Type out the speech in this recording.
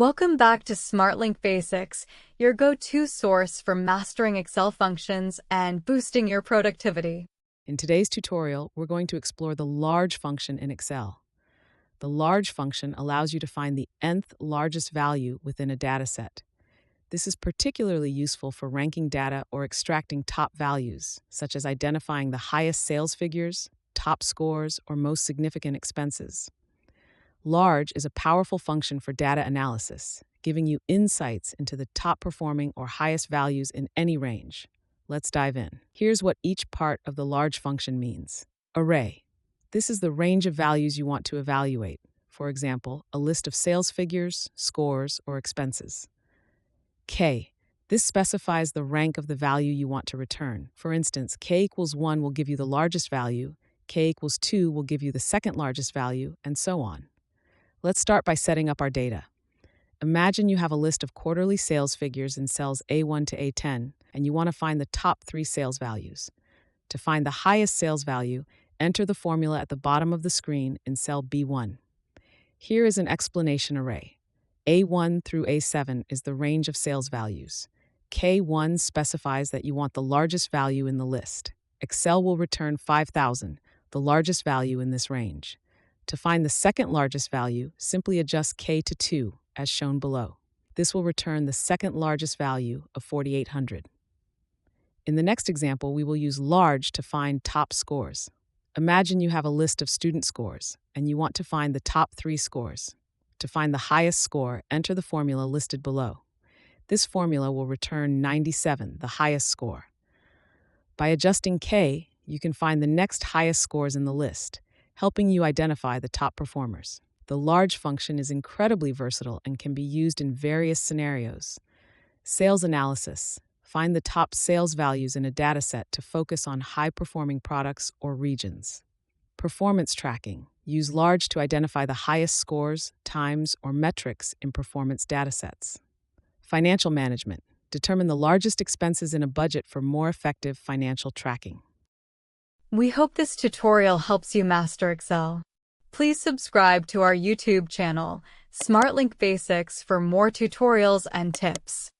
Welcome back to SmartLink Basics, your go-to source for mastering Excel functions and boosting your productivity. In today's tutorial, we're going to explore the large function in Excel. The large function allows you to find the nth largest value within a dataset. This is particularly useful for ranking data or extracting top values, such as identifying the highest sales figures, top scores, or most significant expenses. Large is a powerful function for data analysis, giving you insights into the top performing or highest values in any range. Let's dive in. Here's what each part of the large function means. Array. This is the range of values you want to evaluate. For example, a list of sales figures, scores, or expenses. K. This specifies the rank of the value you want to return. For instance, k equals 1 will give you the largest value, k equals 2 will give you the second largest value, and so on. Let's start by setting up our data. Imagine you have a list of quarterly sales figures in cells A1 to A10, and you want to find the top 3 sales values. To find the highest sales value, enter the formula at the bottom of the screen in cell B1. Here is an explanation array. A1 through A7 is the range of sales values. K1 specifies that you want the largest value in the list. Excel will return 5,000, the largest value in this range. To find the second largest value, simply adjust K to 2, as shown below. This will return the second largest value of 4,800. In the next example, we will use large to find top scores. Imagine you have a list of student scores, and you want to find the top 3 scores. To find the highest score, enter the formula listed below. This formula will return 97, the highest score. By adjusting K, you can find the next highest scores in the list, helping you identify the top performers. The large function is incredibly versatile and can be used in various scenarios. Sales analysis. Find the top sales values in a dataset to focus on high-performing products or regions. Performance tracking. Use large to identify the highest scores, times, or metrics in performance datasets. Financial management. Determine the largest expenses in a budget for more effective financial tracking. We hope this tutorial helps you master Excel. Please subscribe to our YouTube channel, SmartLink Basics, for more tutorials and tips.